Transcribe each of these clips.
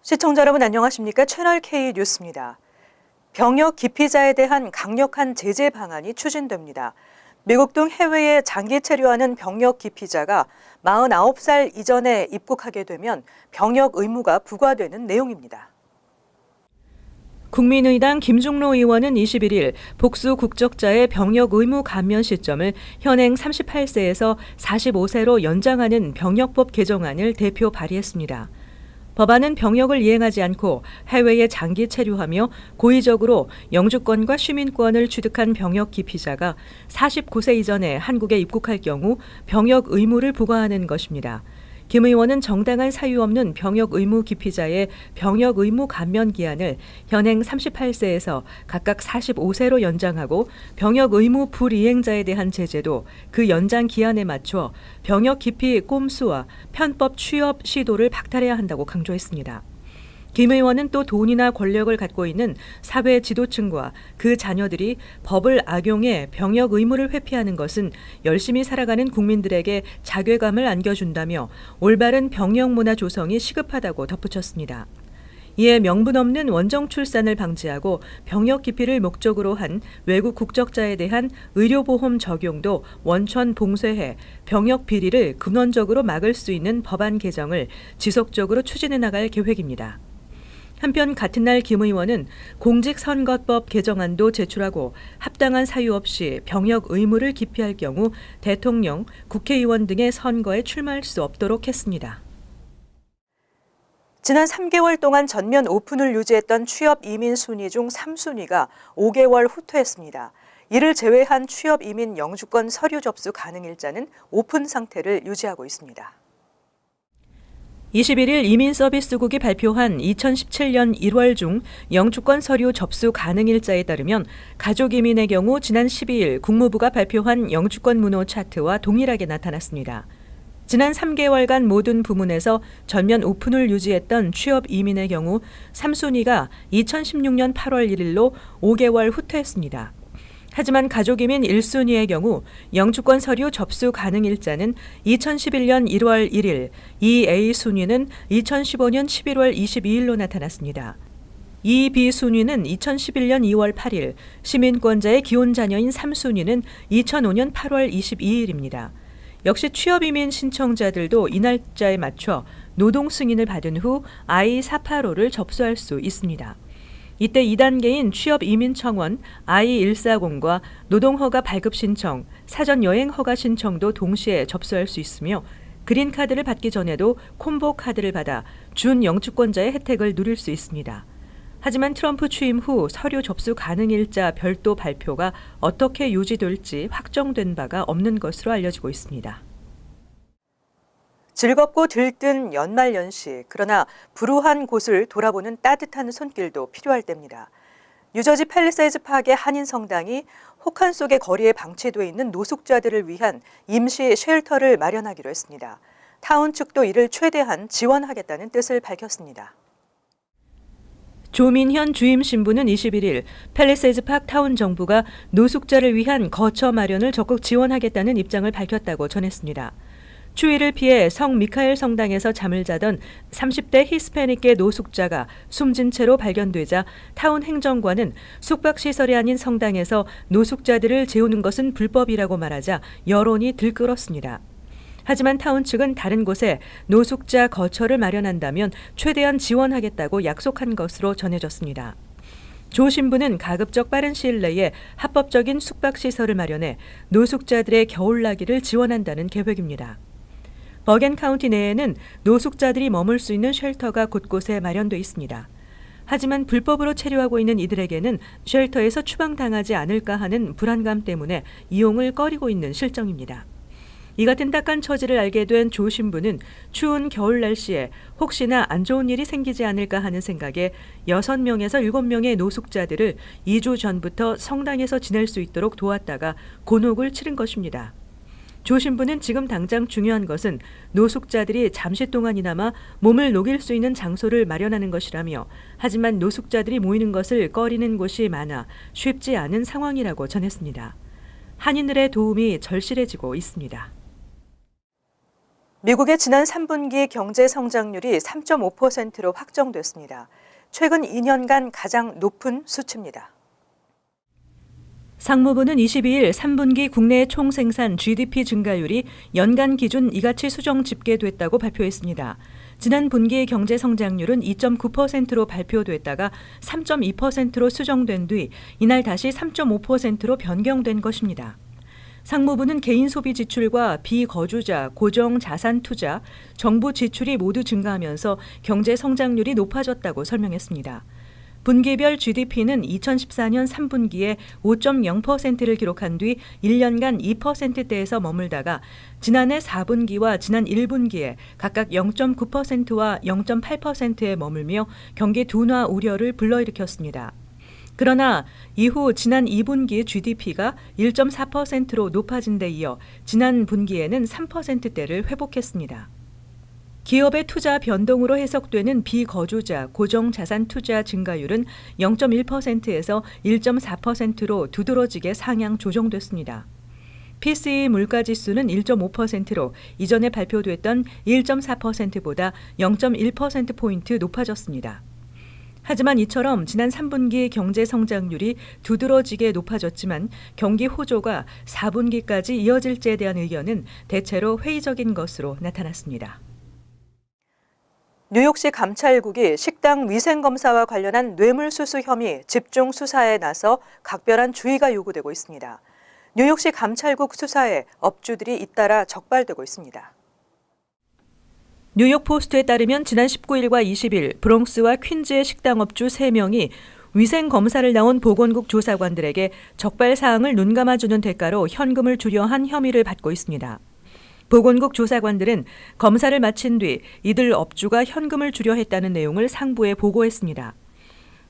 시청자 여러분 안녕하십니까? 채널 K 뉴스입니다. 병역 기피자에 대한 강력한 제재 방안이 추진됩니다. 미국 등 해외에 장기 체류하는 병역 기피자가 49살 이전에 입국하게 되면 병역 의무가 부과되는 내용입니다. 국민의당 김중로 의원은 21일 복수 국적자의 병역 의무 감면 시점을 현행 38세에서 45세로 연장하는 병역법 개정안을 대표 발의했습니다. 법안은 병역을 이행하지 않고 해외에 장기 체류하며 고의적으로 영주권과 시민권을 취득한 병역 기피자가 49세 이전에 한국에 입국할 경우 병역 의무를 부과하는 것입니다. 김 의원은 정당한 사유 없는 병역 의무 기피자의 병역 의무 감면 기한을 현행 38세에서 각각 45세로 연장하고 병역 의무 불이행자에 대한 제재도 그 연장 기한에 맞춰 병역 기피 꼼수와 편법 취업 시도를 박탈해야 한다고 강조했습니다. 김 의원은 또 돈이나 권력을 갖고 있는 사회 지도층과 그 자녀들이 법을 악용해 병역 의무를 회피하는 것은 열심히 살아가는 국민들에게 자괴감을 안겨준다며 올바른 병역 문화 조성이 시급하다고 덧붙였습니다. 이에 명분 없는 원정 출산을 방지하고 병역 기피를 목적으로 한 외국 국적자에 대한 의료보험 적용도 원천 봉쇄해 병역 비리를 근원적으로 막을 수 있는 법안 개정을 지속적으로 추진해 나갈 계획입니다. 한편 같은 날 김 의원은 공직선거법 개정안도 제출하고 합당한 사유 없이 병역 의무를 기피할 경우 대통령, 국회의원 등의 선거에 출마할 수 없도록 했습니다. 지난 3개월 동안 전면 오픈을 유지했던 취업 이민 순위 중 3순위가 5개월 후퇴했습니다. 이를 제외한 취업 이민 영주권 서류 접수 가능 일자는 오픈 상태를 유지하고 있습니다. 21일 이민서비스국이 발표한 2017년 1월 중 영주권 서류 접수 가능 일자에 따르면 가족 이민의 경우 지난 12일 국무부가 발표한 영주권 문호 차트와 동일하게 나타났습니다. 지난 3개월간 모든 부문에서 전면 오픈을 유지했던 취업 이민의 경우 3순위가 2016년 8월 1일로 5개월 후퇴했습니다. 하지만 가족이민 1순위의 경우 영주권 서류 접수 가능 일자는 2011년 1월 1일, 2A 순위는 2015년 11월 22일로 나타났습니다. 2B 순위는 2011년 2월 8일, 시민권자의 기혼 자녀인 3순위는 2005년 8월 22일입니다. 역시 취업이민 신청자들도 이 날짜에 맞춰 노동 승인을 받은 후 I-485를 접수할 수 있습니다. 이때 2단계인 취업이민청원 I-140과 노동허가 발급 신청, 사전여행허가 신청도 동시에 접수할 수 있으며 그린카드를 받기 전에도 콤보카드를 받아 준 영주권자의 혜택을 누릴 수 있습니다. 하지만 트럼프 취임 후 서류 접수 가능 일자 별도 발표가 어떻게 유지될지 확정된 바가 없는 것으로 알려지고 있습니다. 즐겁고 들뜬 연말연시, 그러나 불우한 곳을 돌아보는 따뜻한 손길도 필요할 때입니다. 뉴저지 팰리세이즈 파크의 한인 성당이 혹한 속의 거리에 방치돼 있는 노숙자들을 위한 임시 쉘터를 마련하기로 했습니다. 타운 측도 이를 최대한 지원하겠다는 뜻을 밝혔습니다. 조민현 주임 신부는 21일 팰리세이즈 파크 타운 정부가 노숙자를 위한 거처 마련을 적극 지원하겠다는 입장을 밝혔다고 전했습니다. 추위를 피해 성 미카엘 성당에서 잠을 자던 30대 히스패닉계 노숙자가 숨진 채로 발견되자 타운 행정관은 숙박시설이 아닌 성당에서 노숙자들을 재우는 것은 불법이라고 말하자 여론이 들끓었습니다. 하지만 타운 측은 다른 곳에 노숙자 거처를 마련한다면 최대한 지원하겠다고 약속한 것으로 전해졌습니다. 조 신부는 가급적 빠른 시일 내에 합법적인 숙박시설을 마련해 노숙자들의 겨울나기를 지원한다는 계획입니다. 버겐 카운티 내에는 노숙자들이 머물 수 있는 쉘터가 곳곳에 마련돼 있습니다. 하지만 불법으로 체류하고 있는 이들에게는 쉘터에서 추방당하지 않을까 하는 불안감 때문에 이용을 꺼리고 있는 실정입니다. 이 같은 딱한 처지를 알게 된 조 신부는 추운 겨울 날씨에 혹시나 안 좋은 일이 생기지 않을까 하는 생각에 6명에서 7명의 노숙자들을 2주 전부터 성당에서 지낼 수 있도록 도왔다가 곤혹을 치른 것입니다. 조 신부는 지금 당장 중요한 것은 노숙자들이 잠시 동안이나마 몸을 녹일 수 있는 장소를 마련하는 것이라며 하지만 노숙자들이 모이는 것을 꺼리는 곳이 많아 쉽지 않은 상황이라고 전했습니다. 한인들의 도움이 절실해지고 있습니다. 미국의 지난 3분기 경제 성장률이 3.5%로 확정됐습니다. 최근 2년간 가장 높은 수치입니다. 상무부는 22일 3분기 국내 총생산 GDP 증가율이 연간 기준 이같이 수정 집계됐다고 발표했습니다. 지난 분기 경제 성장률은 2.9%로 발표됐다가 3.2%로 수정된 뒤 이날 다시 3.5%로 변경된 것입니다. 상무부는 개인 소비 지출과 비거주자, 고정 자산 투자, 정부 지출이 모두 증가하면서 경제 성장률이 높아졌다고 설명했습니다. 분기별 GDP는 2014년 3분기에 5.0%를 기록한 뒤 1년간 2%대에서 머물다가 지난해 4분기와 지난 1분기에 각각 0.9%와 0.8%에 머물며 경기 둔화 우려를 불러일으켰습니다. 그러나 이후 지난 2분기 GDP가 1.4%로 높아진 데 이어 지난 분기에는 3%대를 회복했습니다. 기업의 투자 변동으로 해석되는 비거주자 고정자산 투자 증가율은 0.1%에서 1.4%로 두드러지게 상향 조정됐습니다. PCE 물가지수는 1.5%로 이전에 발표됐던 1.4%보다 0.1%포인트 높아졌습니다. 하지만 이처럼 지난 3분기 경제 성장률이 두드러지게 높아졌지만 경기 호조가 4분기까지 이어질지에 대한 의견은 대체로 회의적인 것으로 나타났습니다. 뉴욕시 감찰국이 식당 위생검사와 관련한 뇌물수수 혐의 집중 수사에 나서 각별한 주의가 요구되고 있습니다. 뉴욕시 감찰국 수사에 업주들이 잇따라 적발되고 있습니다. 뉴욕포스트에 따르면 지난 19일과 20일 브롱스와 퀸즈의 식당업주 3명이 위생검사를 나온 보건국 조사관들에게 적발 사항을 눈감아주는 대가로 현금을 주려 한 혐의를 받고 있습니다. 보건국 조사관들은 검사를 마친 뒤 이들 업주가 현금을 주려 했다는 내용을 상부에 보고했습니다.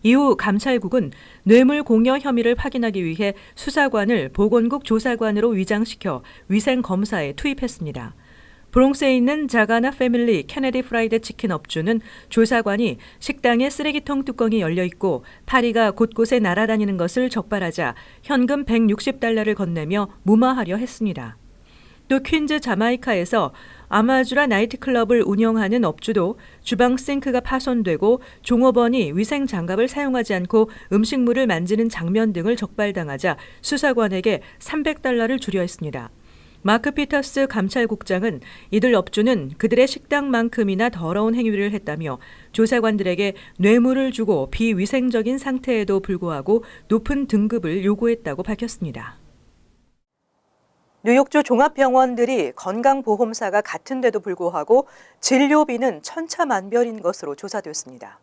이후 감찰국은 뇌물 공여 혐의를 확인하기 위해 수사관을 보건국 조사관으로 위장시켜 위생검사에 투입했습니다. 브롱스에 있는 자가나 패밀리 케네디 프라이드 치킨 업주는 조사관이 식당에 쓰레기통 뚜껑이 열려 있고 파리가 곳곳에 날아다니는 것을 적발하자 현금 160달러를 건네며 무마하려 했습니다. 또 퀸즈 자마이카에서 아마주라 나이트클럽을 운영하는 업주도 주방 싱크가 파손되고 종업원이 위생 장갑을 사용하지 않고 음식물을 만지는 장면 등을 적발당하자 수사관에게 300달러를 주려 했습니다. 마크 피터스 감찰국장은 이들 업주는 그들의 식당만큼이나 더러운 행위를 했다며 조사관들에게 뇌물을 주고 비위생적인 상태에도 불구하고 높은 등급을 요구했다고 밝혔습니다. 뉴욕주 종합병원들이 건강보험사가 같은데도 불구하고 진료비는 천차만별인 것으로 조사됐습니다.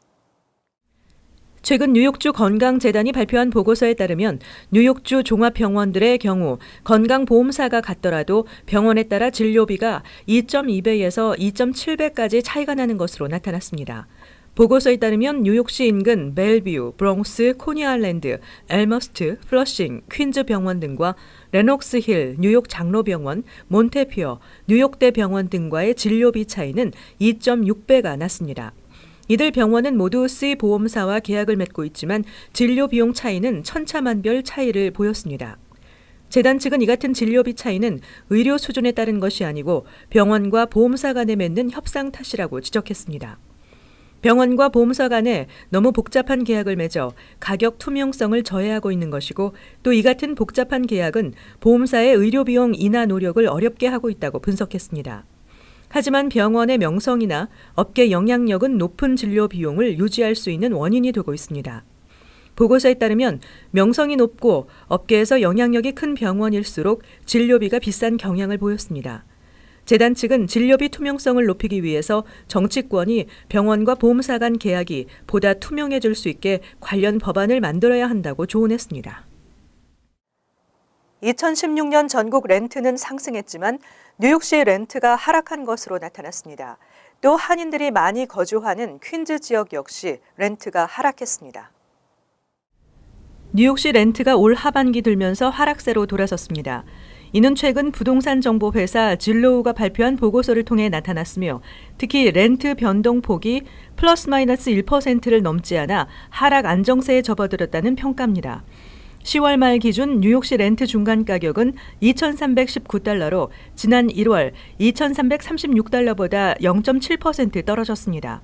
최근 뉴욕주 건강재단이 발표한 보고서에 따르면 뉴욕주 종합병원들의 경우 건강보험사가 같더라도 병원에 따라 진료비가 2.2배에서 2.7배까지 차이가 나는 것으로 나타났습니다. 보고서에 따르면 뉴욕시 인근 벨뷰, 브롱스, 코니아일랜드, 엘머스트, 플러싱, 퀸즈 병원 등과 레녹스힐, 뉴욕 장로병원, 몬테피어, 뉴욕대 병원 등과의 진료비 차이는 2.6배가 났습니다. 이들 병원은 모두 C 보험사와 계약을 맺고 있지만 진료 비용 차이는 천차만별 차이를 보였습니다. 재단 측은 이 같은 진료비 차이는 의료 수준에 따른 것이 아니고 병원과 보험사 간에 맺는 협상 탓이라고 지적했습니다. 병원과 보험사 간에 너무 복잡한 계약을 맺어 가격 투명성을 저해하고 있는 것이고 또 이 같은 복잡한 계약은 보험사의 의료비용 인하 노력을 어렵게 하고 있다고 분석했습니다. 하지만 병원의 명성이나 업계 영향력은 높은 진료 비용을 유지할 수 있는 원인이 되고 있습니다. 보고서에 따르면 명성이 높고 업계에서 영향력이 큰 병원일수록 진료비가 비싼 경향을 보였습니다. 재단 측은 진료비 투명성을 높이기 위해서 정치권이 병원과 보험사 간 계약이 보다 투명해질 수 있게 관련 법안을 만들어야 한다고 조언했습니다. 2016년 전국 렌트는 상승했지만 뉴욕시 렌트가 하락한 것으로 나타났습니다. 또 한인들이 많이 거주하는 퀸즈 지역 역시 렌트가 하락했습니다. 뉴욕시 렌트가 올 하반기 들면서 하락세로 돌아섰습니다. 이는 최근 부동산 정보 회사 질로우가 발표한 보고서를 통해 나타났으며 특히 렌트 변동폭이 플러스 마이너스 1%를 넘지 않아 하락 안정세에 접어들었다는 평가입니다. 10월 말 기준 뉴욕시 렌트 중간 가격은 $2,319로 지난 1월 $2,336보다 0.7% 떨어졌습니다.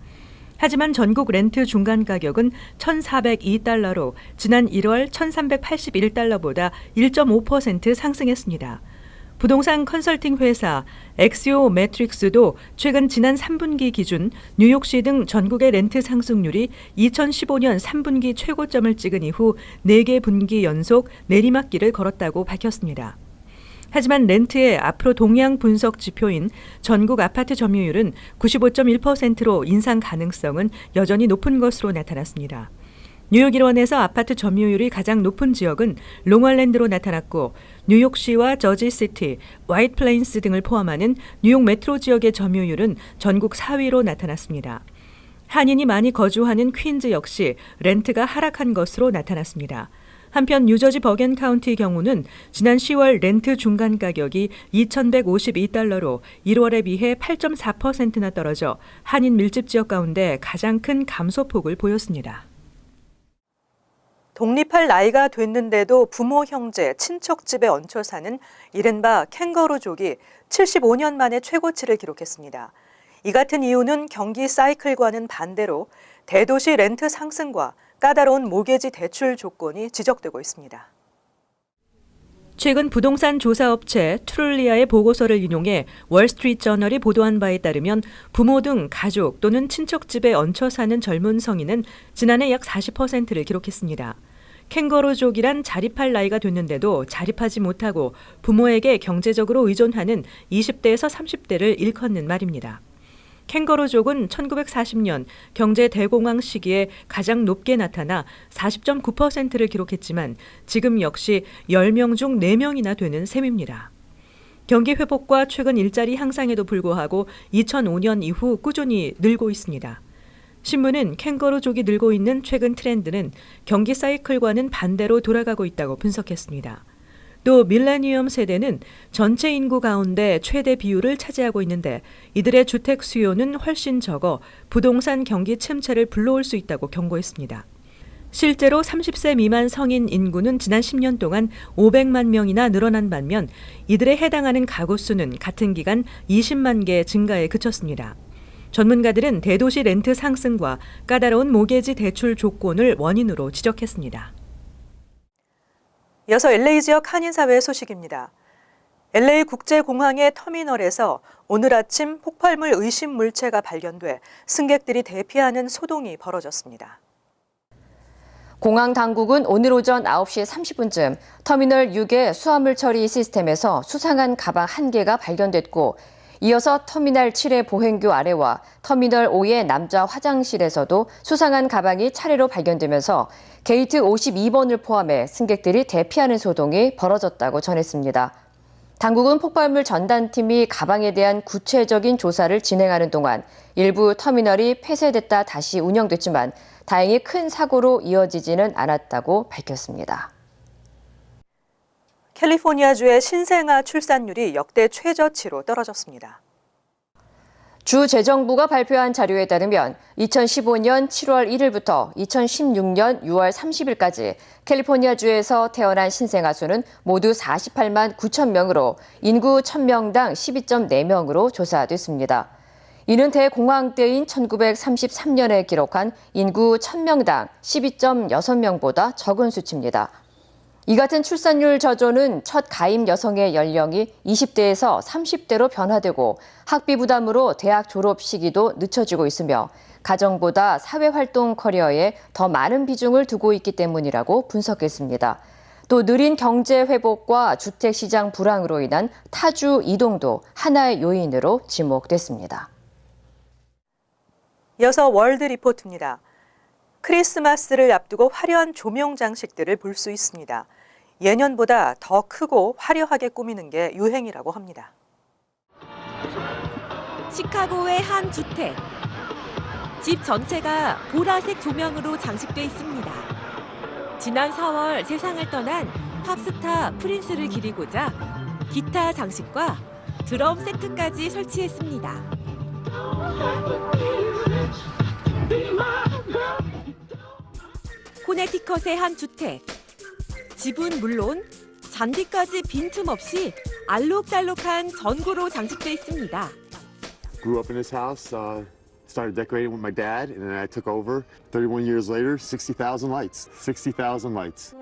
하지만 전국 렌트 중간 가격은 $1,402로 지난 1월 $1,381보다 1.5% 상승했습니다. 부동산 컨설팅 회사 엑시오 매트릭스도 최근 지난 3분기 기준 뉴욕시 등 전국의 렌트 상승률이 2015년 3분기 최고점을 찍은 이후 4개 분기 연속 내리막길을 걸었다고 밝혔습니다. 하지만 렌트의 앞으로 동향 분석 지표인 전국 아파트 점유율은 95.1%로 인상 가능성은 여전히 높은 것으로 나타났습니다. 뉴욕 일원에서 아파트 점유율이 가장 높은 지역은 롱아일랜드로 나타났고 뉴욕시와 저지시티, 화이트 플레인스 등을 포함하는 뉴욕 메트로 지역의 점유율은 전국 4위로 나타났습니다. 한인이 많이 거주하는 퀸즈 역시 렌트가 하락한 것으로 나타났습니다. 한편 뉴저지 버겐 카운티 경우는 지난 10월 렌트 중간 가격이 $2,152로 1월에 비해 8.4%나 떨어져 한인 밀집 지역 가운데 가장 큰 감소폭을 보였습니다. 독립할 나이가 됐는데도 부모, 형제, 친척 집에 얹혀 사는 이른바 캥거루족이 75년 만에 최고치를 기록했습니다. 이 같은 이유는 경기 사이클과는 반대로 대도시 렌트 상승과 까다로운 모기지 대출 조건이 지적되고 있습니다. 최근 부동산 조사업체 트룰리아의 보고서를 인용해 월스트리트저널이 보도한 바에 따르면 부모 등 가족 또는 친척 집에 얹혀 사는 젊은 성인은 지난해 약 40%를 기록했습니다. 캥거루족이란 자립할 나이가 됐는데도 자립하지 못하고 부모에게 경제적으로 의존하는 20대에서 30대를 일컫는 말입니다. 캥거루족은 1940년 경제 대공황 시기에 가장 높게 나타나 40.9%를 기록했지만 지금 역시 10명 중 4명이나 되는 셈입니다. 경기 회복과 최근 일자리 향상에도 불구하고 2005년 이후 꾸준히 늘고 있습니다. 신문은 캥거루족이 늘고 있는 최근 트렌드는 경기 사이클과는 반대로 돌아가고 있다고 분석했습니다. 또 밀레니엄 세대는 전체 인구 가운데 최대 비율을 차지하고 있는데 이들의 주택 수요는 훨씬 적어 부동산 경기 침체를 불러올 수 있다고 경고했습니다. 실제로 30세 미만 성인 인구는 지난 10년 동안 500만 명이나 늘어난 반면 이들에 해당하는 가구 수는 같은 기간 20만 개 증가에 그쳤습니다. 전문가들은 대도시 렌트 상승과 까다로운 모기지 대출 조건을 원인으로 지적했습니다. 이어서 LA 지역 한인사회 소식입니다. LA 국제공항의 터미널에서 오늘 아침 폭발물 의심 물체가 발견돼 승객들이 대피하는 소동이 벌어졌습니다. 공항 당국은 오늘 오전 9시 30분쯤 터미널 6의 수화물 처리 시스템에서 수상한 가방 1개가 발견됐고 이어서 터미널 7의 보행교 아래와 터미널 5의 남자 화장실에서도 수상한 가방이 차례로 발견되면서 게이트 52번을 포함해 승객들이 대피하는 소동이 벌어졌다고 전했습니다. 당국은 폭발물 전단팀이 가방에 대한 구체적인 조사를 진행하는 동안 일부 터미널이 폐쇄됐다 다시 운영됐지만 다행히 큰 사고로 이어지지는 않았다고 밝혔습니다. 캘리포니아주의 신생아 출산율이 역대 최저치로 떨어졌습니다. 주 재정부가 발표한 자료에 따르면 2015년 7월 1일부터 2016년 6월 30일까지 캘리포니아주에서 태어난 신생아 수는 모두 48만 9천 명으로 인구 1000명당 12.4명으로 조사됐습니다. 이는 대공황 때인 1933년에 기록한 인구 1000명당 12.6명보다 적은 수치입니다. 이 같은 출산율 저조는 첫 가임 여성의 연령이 20대에서 30대로 변화되고 학비 부담으로 대학 졸업 시기도 늦춰지고 있으며 가정보다 사회활동 커리어에 더 많은 비중을 두고 있기 때문이라고 분석했습니다. 또 느린 경제 회복과 주택시장 불황으로 인한 타주 이동도 하나의 요인으로 지목됐습니다. 이어서 월드 리포트입니다. 크리스마스를 앞두고 화려한 조명 장식들을 볼 수 있습니다. 예년보다 더 크고 화려하게 꾸미는 게 유행이라고 합니다. 시카고의 한 주택. 집 전체가 보라색 조명으로 장식돼 있습니다. 지난 4월 세상을 떠난 팝스타 프린스를 기리고자 기타 장식과 드럼 세트까지 설치했습니다. 코네티컷의 한 주택. 집은 물론 잔디까지 빈틈없이 알록달록한 전구로 장식돼 있습니다. Grew up in this house, started decorating with my dad, and then I took over. 31 years later, 60,000 lights. 60,000 lights.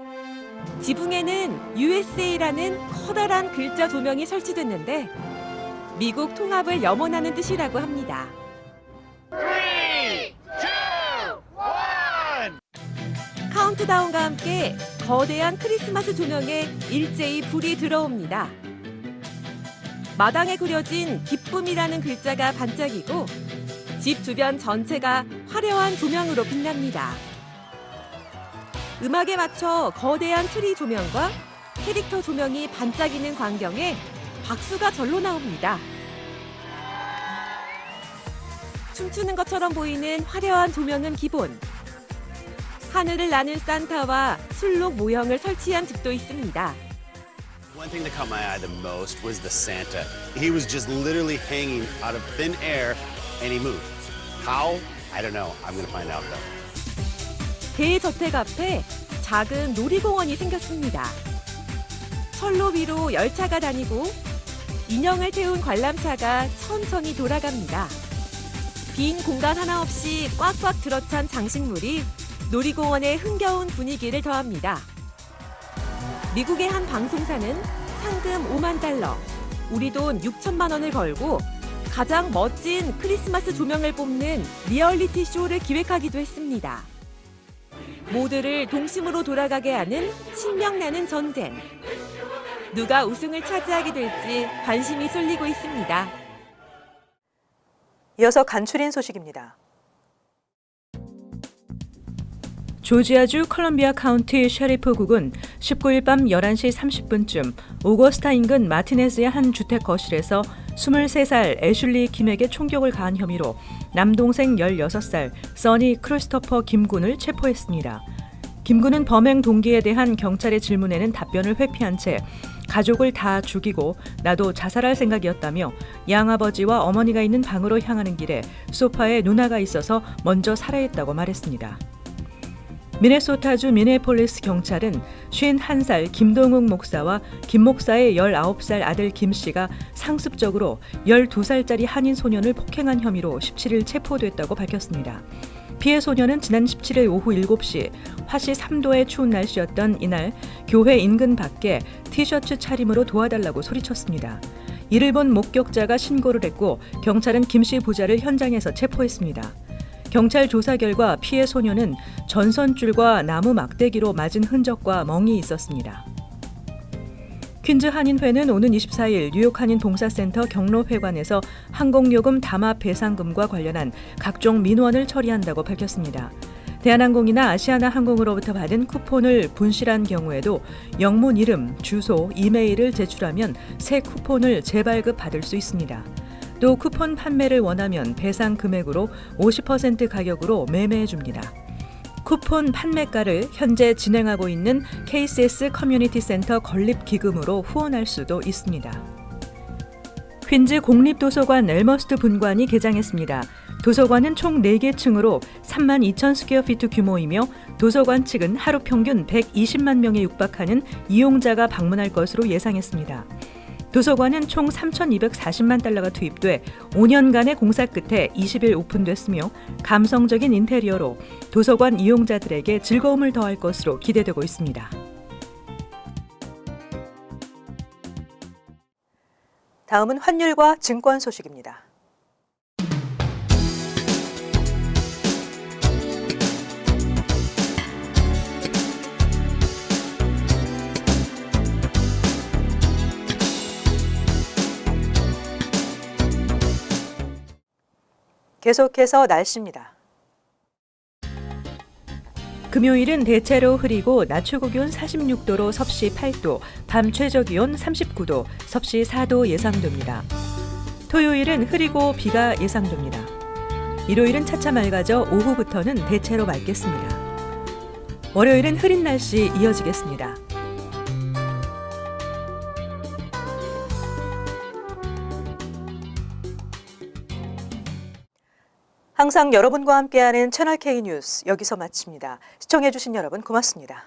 지붕에는 USA라는 커다란 글자 조명이 설치됐는데 미국 통합을 염원하는 뜻이라고 합니다. 3, 2, 1! 카운트다운과 함께 거대한 크리스마스 조명에 일제히 불이 들어옵니다. 마당에 그려진 기쁨이라는 글자가 반짝이고 집 주변 전체가 화려한 조명으로 빛납니다. 음악에 맞춰 거대한 트리 조명과 캐릭터 조명이 반짝이는 광경에 박수가 절로 나옵니다. 춤추는 것처럼 보이는 화려한 조명은 기본. 하늘을 나는 산타와 술록 모형을 설치한 집도 있습니다. One thing that caught my eye the most was the Santa. He was just literally hanging out of thin air and he moved. How? I don't know. I'm going to find out though. 대저택 앞에 작은 놀이공원이 생겼습니다. 철로 위로 열차가 다니고 인형을 태운 관람차가 천천히 돌아갑니다. 빈 공간 하나 없이 꽉꽉 들어찬 장식물이 놀이공원의 흥겨운 분위기를 더합니다. 미국의 한 방송사는 상금 5만 달러, 우리 돈 6천만 원을 걸고 가장 멋진 크리스마스 조명을 뽑는 리얼리티 쇼를 기획하기도 했습니다. 모두를 동심으로 돌아가게 하는 신명나는 전쟁. 누가 우승을 차지하게 될지 관심이 쏠리고 있습니다. 이어서 간추린 소식입니다. 조지아주 컬럼비아 카운티 셰리프국은 19일 밤 11시 30분쯤 오거스타 인근 마티네즈의 한 주택 거실에서 23살 애슐리 김에게 총격을 가한 혐의로 남동생 16살 써니 크리스토퍼 김군을 체포했습니다. 김군은 범행 동기에 대한 경찰의 질문에는 답변을 회피한 채 가족을 다 죽이고 나도 자살할 생각이었다며 양아버지와 어머니가 있는 방으로 향하는 길에 소파에 누나가 있어서 먼저 살해했다고 말했습니다. 미네소타주 미네폴리스 경찰은 51살 김동욱 목사와 김 목사의 19살 아들 김 씨가 상습적으로 12살짜리 한인 소년을 폭행한 혐의로 17일 체포됐다고 밝혔습니다. 피해 소년은 지난 17일 오후 7시 화씨 3도의 추운 날씨였던 이날 교회 인근 밖에 티셔츠 차림으로 도와달라고 소리쳤습니다. 이를 본 목격자가 신고를 했고 경찰은 김 씨 부자를 현장에서 체포했습니다. 경찰 조사 결과 피해 소년은 전선줄과 나무 막대기로 맞은 흔적과 멍이 있었습니다. 퀸즈 한인회는 오는 24일 뉴욕 한인 봉사센터 경로회관에서 항공요금 담합 배상금과 관련한 각종 민원을 처리한다고 밝혔습니다. 대한항공이나 아시아나항공으로부터 받은 쿠폰을 분실한 경우에도 영문 이름, 주소, 이메일을 제출하면 새 쿠폰을 재발급 받을 수 있습니다. 또 쿠폰 판매를 원하면 배상 금액으로 50% 가격으로 매매해 줍니다. 쿠폰 판매가를 현재 진행하고 있는 KCS 커뮤니티 센터 건립 기금으로 후원할 수도 있습니다. 퀸즈 공립도서관 엘머스트 분관이 개장했습니다. 도서관은 총 4개 층으로 32,000 스퀘어피트 규모이며 도서관 측은 하루 평균 120만 명에 육박하는 이용자가 방문할 것으로 예상했습니다. 도서관은 총 3,240만 달러가 투입돼 5년간의 공사 끝에 20일 오픈됐으며 감성적인 인테리어로 도서관 이용자들에게 즐거움을 더할 것으로 기대되고 있습니다. 다음은 환율과 증권 소식입니다. 계속해서 날씨입니다. 금요일은 대체로 흐리고 낮 최고 기온 46도로 섭씨 8도, 밤 최저 기온 39도, 섭씨 4도 예상됩니다. 토요일은 흐리고 비가 예상됩니다. 일요일은 차차 맑아져 오후부터는 대체로 맑겠습니다. 월요일은 흐린 날씨 이어지겠습니다. 항상 여러분과 함께하는 채널K 뉴스 여기서 마칩니다. 시청해주신 여러분 고맙습니다.